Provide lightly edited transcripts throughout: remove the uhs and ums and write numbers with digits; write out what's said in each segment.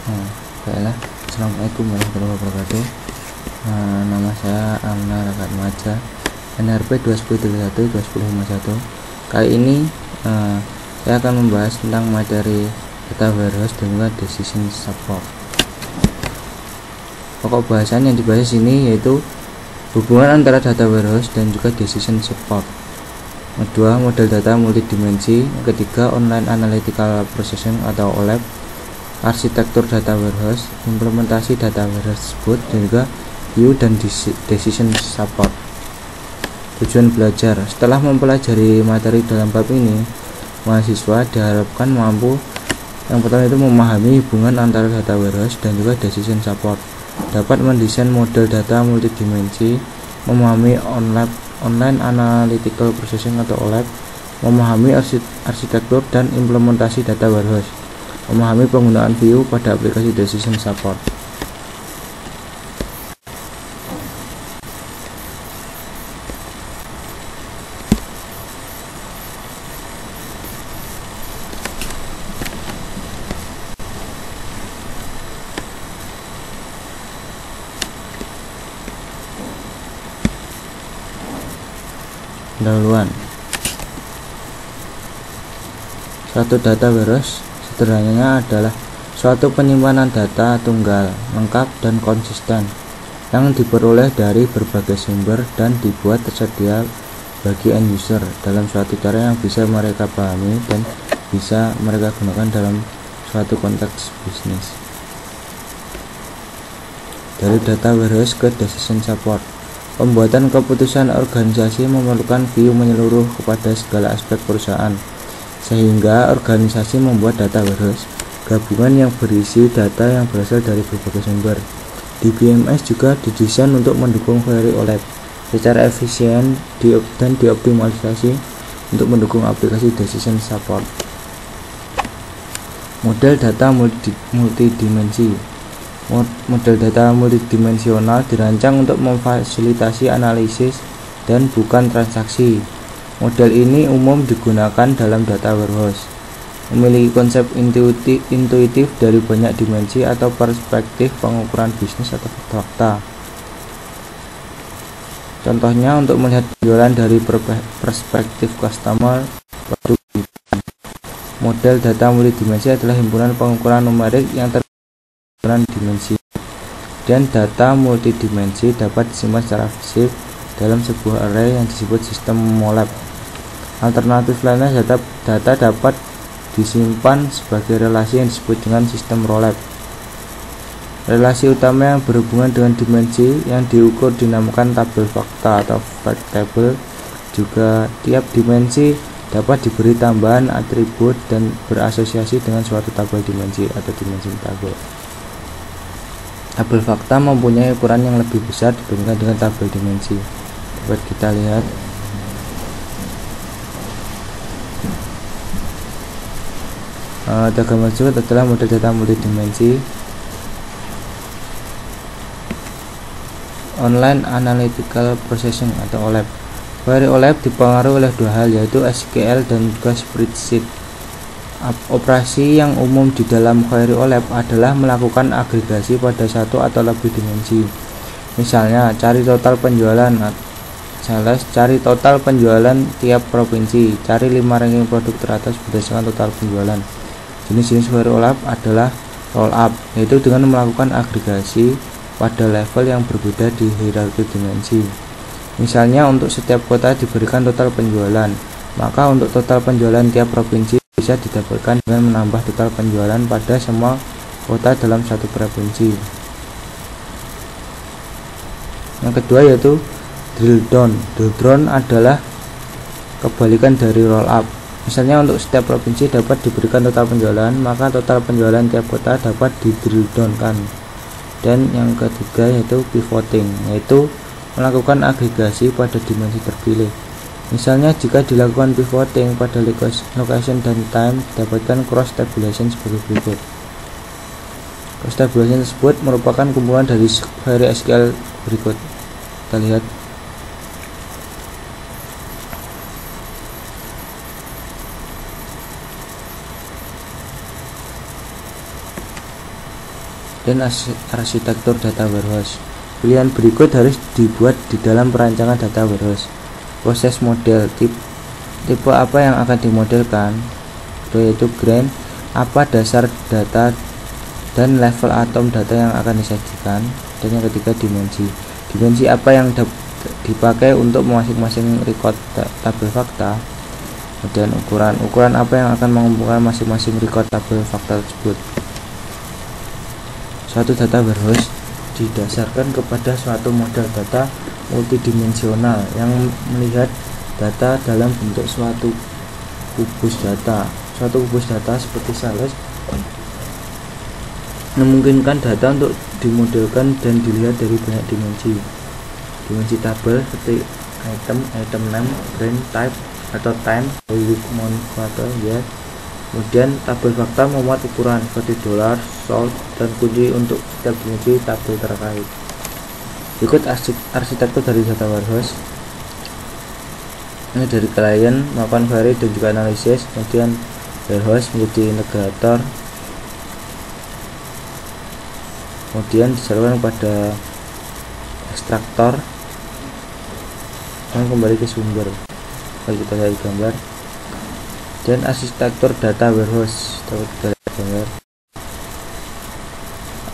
Baiklah, assalamualaikum warahmatullahi wabarakatuh. Nama saya Amna Rakat Maja, NRP 21031 Kali ini saya akan membahas tentang materi data warehouse dan juga decision support. Pokok bahasan yang dibahas ini yaitu hubungan antara data warehouse dan juga decision support. Kedua, model data multidimensi. Ketiga, online analytical processing atau OLAP, arsitektur data warehouse, implementasi data warehouse tersebut, dan juga view dan decision support. Tujuan belajar: setelah mempelajari materi dalam bab ini, mahasiswa diharapkan mampu yang pertama itu memahami hubungan antara data warehouse dan juga decision support, dapat mendesain model data multidimensi, memahami online analytical processing atau OLAP, memahami arsitektur dan implementasi data warehouse, memahami penggunaan view pada aplikasi decision support. Pendahuluan. Suatu data warehouse sederhananya adalah suatu penyimpanan data tunggal, lengkap dan konsisten yang diperoleh dari berbagai sumber dan dibuat tersedia bagi end user dalam suatu cara yang bisa mereka pahami dan bisa mereka gunakan dalam suatu konteks bisnis. Dari data warehouse ke decision support. Pembuatan keputusan organisasi memerlukan view menyeluruh kepada segala aspek perusahaan, sehingga organisasi membuat data warehouse gabungan yang berisi data yang berasal dari berbagai sumber. Di BMS juga didesain untuk mendukung query OLAP secara efisien dan dioptimalisasi untuk mendukung aplikasi decision support. Model data multidimensi. Model data multidimensional dirancang untuk memfasilitasi analisis dan bukan transaksi. Model ini umum digunakan dalam data warehouse, memiliki konsep intuitif dari banyak dimensi atau perspektif pengukuran bisnis atau fakta. Contohnya untuk melihat penjualan dari perspektif customer produk. Model data multidimensi adalah himpunan pengukuran numerik yang dimensi, dan data multidimensi dapat disimpan secara fisik dalam sebuah array yang disebut sistem OLAP. Alternatif lainnya, data dapat disimpan sebagai relasi yang disebut dengan sistem ROLAP. Relasi utama yang berhubungan dengan dimensi yang diukur dinamakan tabel fakta atau fact table. Juga tiap dimensi dapat diberi tambahan atribut dan berasosiasi dengan suatu tabel dimensi atau dimensi tabel. Tabel fakta mempunyai ukuran yang lebih besar dibandingkan dengan tabel dimensi. Dapat kita lihat. Diagram tersebut adalah model data multidimensi. Online Analytical Processing atau OLAP. Query OLAP dipengaruhi oleh dua hal, yaitu SQL dan juga spreadsheet. Operasi yang umum di dalam query OLAP adalah melakukan agregasi pada satu atau lebih dimensi. Misalnya, cari total penjualan cari total penjualan tiap provinsi, cari 5 ranking produk teratas berdasarkan total penjualan. Jenis-jenis query OLAP adalah roll-up, yaitu dengan melakukan agregasi pada level yang berbeda di hierarki dimensi. Misalnya, untuk setiap kota diberikan total penjualan, maka untuk total penjualan tiap provinsi bisa didapatkan dengan menambah total penjualan pada semua kota dalam satu provinsi. Yang kedua yaitu drill down. Drill down adalah kebalikan dari roll up. Misalnya, untuk setiap provinsi dapat diberikan total penjualan, maka total penjualan tiap kota dapat di drill down kan. Dan yang ketiga yaitu pivoting, yaitu melakukan agregasi pada dimensi terpilih. Misalnya, jika dilakukan pivoting pada location dan time, didapatkan cross tabulation sebagai berikut. Cross tabulation tersebut merupakan kumpulan dari query SQL berikut. Kita lihat. dan arsitektur data warehouse. Pilihan berikut harus dibuat di dalam perancangan data warehouse. Proses model, tipe apa yang akan dimodelkan, yaitu grain, apa dasar data dan level atom data yang akan disajikan, dan yang ketiga dimensi apa yang dipakai untuk masing-masing record tabel fakta, kemudian ukuran apa yang akan mengumpulkan masing-masing record tabel fakta tersebut. Suatu data warehouse didasarkan kepada suatu model data multidimensional yang melihat data dalam bentuk suatu kubus data. Suatu kubus data seperti sales memungkinkan data untuk dimodelkan dan dilihat dari banyak dimensi. Dimensi tabel seperti item name, grain, type atau time, week, month, quarter, year. Kemudian tabel fakta memuat ukuran seperti dollar, sold, dan kunci untuk setiap dimensi tabel terkait. Berikut arsitektur dari data warehouse. Ini dari klien melakukan query dan juga analisis, kemudian warehouse menjadi integrator, kemudian disalurkan pada ekstraktor dan kembali ke sumber. Kalau kita lihat gambar, dan arsitektur data warehouse, kita lihat gambar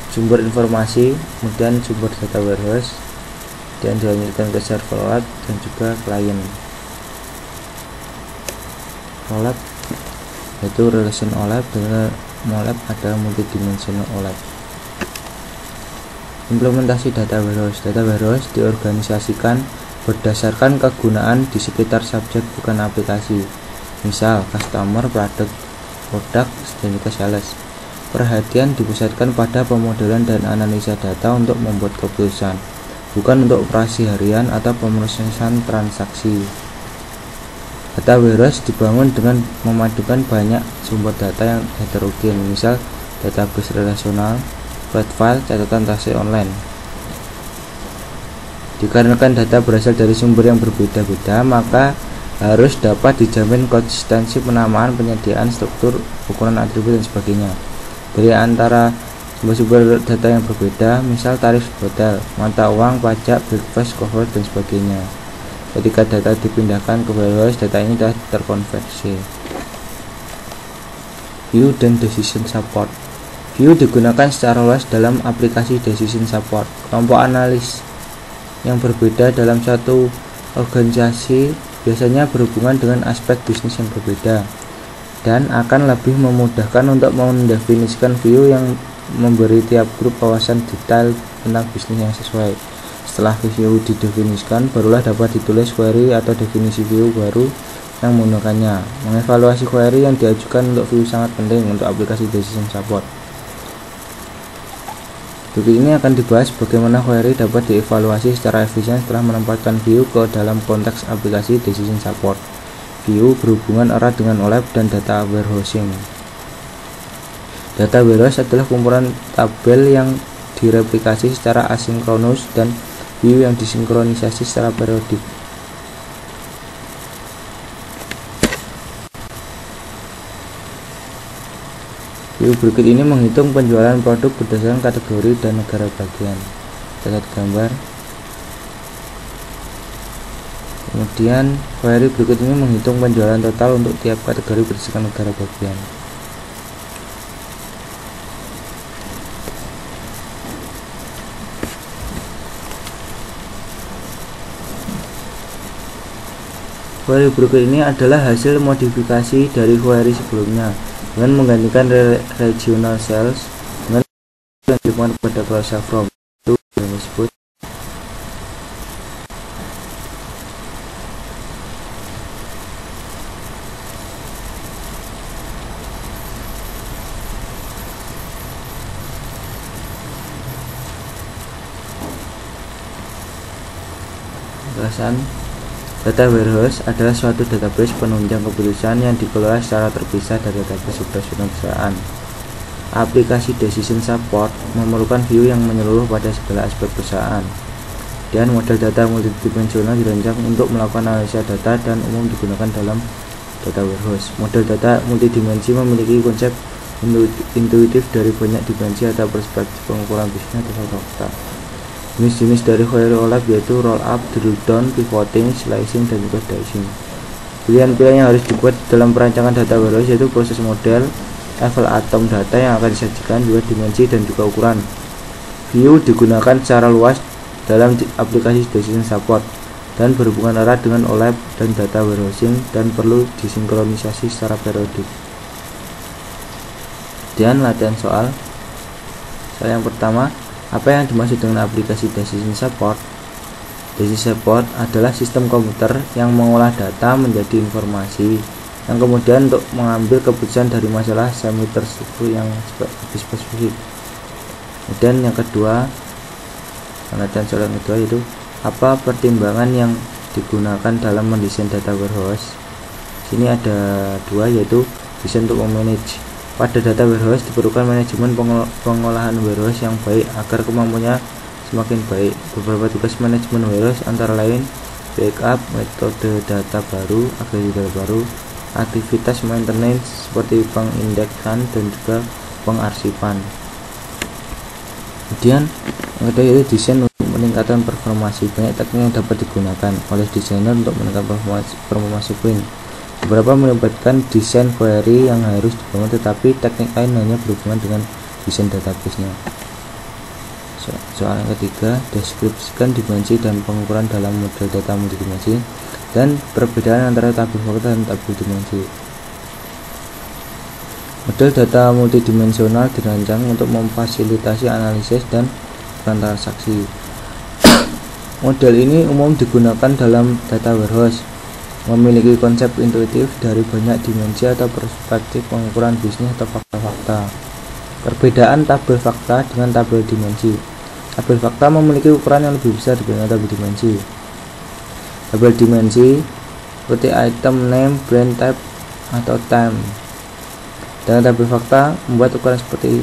sumber informasi, kemudian sumber data warehouse, dan dilanjutkan ke server OLAP dan juga klien. OLAP yaitu relation OLAP, dengan OLAP ada multidimensional OLAP. Implementasi data warehouse. Data warehouse diorganisasikan berdasarkan kegunaan di sekitar subjek, bukan aplikasi. Misal customer, produk, dan juga sales. Perhatian dipusatkan pada pemodelan dan analisa data untuk membuat keputusan, bukan untuk operasi harian atau pemrosesan transaksi. Data warehouse dibangun dengan memadukan banyak sumber data yang heterogen, misal database relasional, flat file, catatan transaksi online. Dikarenakan data berasal dari sumber yang berbeda-beda, maka harus dapat dijamin konsistensi penamaan, penyediaan, struktur, ukuran atribut, dan sebagainya. Dari antara sumber data yang berbeda, misal tarif hotel, mata uang, pajak, breakfast, cover, dan sebagainya. Ketika data dipindahkan ke warehouse, data ini telah terkonversi. View dan decision support. View digunakan secara luas dalam aplikasi decision support. Kelompok analis yang berbeda dalam satu organisasi biasanya berhubungan dengan aspek bisnis yang berbeda, dan akan lebih memudahkan untuk mendefinisikan view yang memberi tiap grup wawasan detail tentang bisnis yang sesuai. Setelah view didefinisikan, barulah dapat ditulis query atau definisi view baru yang menggunakannya. Mengevaluasi query yang diajukan untuk view sangat penting untuk aplikasi decision support. Berikut ini akan dibahas bagaimana query dapat dievaluasi secara efisien setelah menempatkan view ke dalam konteks aplikasi decision support. View berhubungan erat dengan OLAP dan data warehousing. Data warehouse adalah kumpulan tabel yang direplikasi secara asinkronus dan view yang disinkronisasi secara periodik. View berikut ini menghitung penjualan produk berdasarkan kategori dan negara bagian. Kita lihat gambar. Kemudian query berikut ini menghitung penjualan total untuk tiap kategori berdasarkan negara bagian. Query berikut ini adalah hasil modifikasi dari query sebelumnya dengan menggantikan regional sales dengan dukungan pada clause from itu yang disebut penjelasan. Data warehouse adalah suatu database penunjang keputusan yang dikelola secara terpisah dari database operasional perusahaan. Aplikasi decision support memerlukan view yang menyeluruh pada segala aspek perusahaan, dan model data multidimensional dirancang untuk melakukan analisa data dan umum digunakan dalam data warehouse. Model data multidimensi memiliki konsep intuitif dari banyak dimensi atau perspektif pengukuran bisnis atau fakta. Jenis-jenis dari query OLAP yaitu roll up, drill down, pivoting, slicing, dan juga dicing. Pilihan-pilihan yang harus dibuat dalam perancangan data warehouse yaitu proses model, level atom data yang akan disajikan, juga dimensi dan juga ukuran. View digunakan secara luas dalam aplikasi decision support dan berhubungan erat dengan OLAP dan data warehousing dan perlu disinkronisasi secara periodik. Kemudian latihan soal yang pertama, apa yang dimaksud dengan aplikasi decision support? Decision support adalah sistem komputer yang mengolah data menjadi informasi yang kemudian untuk mengambil keputusan dari masalah semi tertentu yang lebih spesifik. Kemudian yang kedua, latihan soal yang kedua yaitu apa pertimbangan yang digunakan dalam mendesain data warehouse. Sini ada dua, yaitu desain untuk memanage. Pada data warehouse diperlukan manajemen pengolahan warehouse yang baik agar kemampuannya semakin baik. Beberapa tugas manajemen warehouse antara lain backup, metode data baru, agregasi data baru, aktivitas maintenance seperti pengindeksan dan juga pengarsipan. Kemudian yang kedua yaitu desain untuk meningkatkan performasi. Banyak teknik yang dapat digunakan oleh desainer untuk meningkatkan performasi print. Beberapa melibatkan desain query yang harus dibangun, tetapi teknik lain hanya berhubungan dengan desain database-nya. Soal yang ketiga, deskripsikan dimensi dan pengukuran dalam model data multidimensi dan perbedaan antara tabel fakta dan tabel dimensi. Model data multidimensional dirancang untuk memfasilitasi analisis dan transaksi. Model ini umum digunakan dalam data warehouse, memiliki konsep intuitif dari banyak dimensi atau perspektif pengukuran bisnis atau fakta-fakta. Perbedaan tabel fakta dengan tabel dimensi. Tabel fakta memiliki ukuran yang lebih besar dibanding tabel dimensi. Tabel dimensi seperti item name, brand type, atau time. Dan tabel fakta membuat ukuran seperti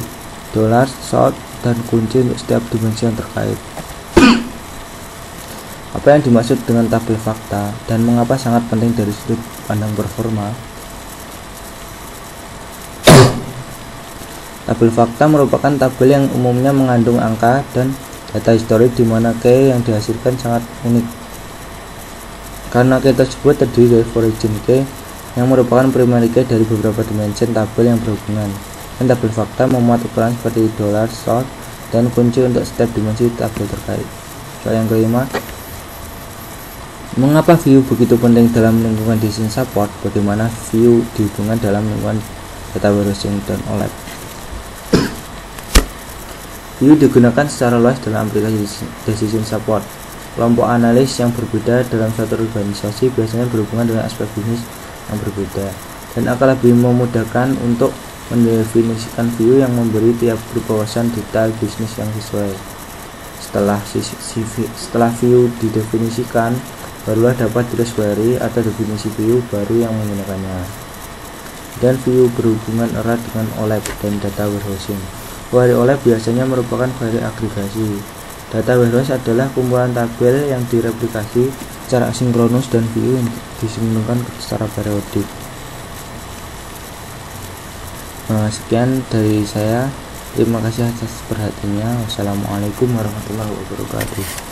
dollar, short, dan kunci untuk setiap dimensi yang terkait. Apa yang dimaksud dengan tabel fakta dan mengapa sangat penting dari sudut pandang performa? Tabel fakta merupakan tabel yang umumnya mengandung angka dan data historik di mana key yang dihasilkan sangat unik. Karena key tersebut terdiri dari origin key yang merupakan primary key dari beberapa dimensi tabel yang berhubungan. Dan tabel fakta memuat ukuran seperti dollar, short, dan kunci untuk setiap dimensi tabel terkait. Soal yang kelima, mengapa view begitu penting dalam lingkungan desain support? Bagaimana view dihubungkan dalam lingkungan data warehousing dan OLAP? View digunakan secara luas dalam aplikasi decision support. Kelompok analis yang berbeda dalam suatu organisasi biasanya berhubungan dengan aspek bisnis yang berbeda dan akan lebih memudahkan untuk mendefinisikan view yang memberi tiap grup wawasan detail bisnis yang sesuai. Setelah view didefinisikan, barulah dapat tulis query atau definisi view baru yang menggunakannya. Dan view berhubungan erat dengan OLAP dan data warehousing. Query OLAP biasanya merupakan query agregasi. Data warehouse adalah kumpulan tabel yang direplikasi secara asinkronus dan view yang disinkronkan secara periodik. Sekian dari saya. Terima kasih atas perhatiannya. Wassalamualaikum warahmatullahi wabarakatuh.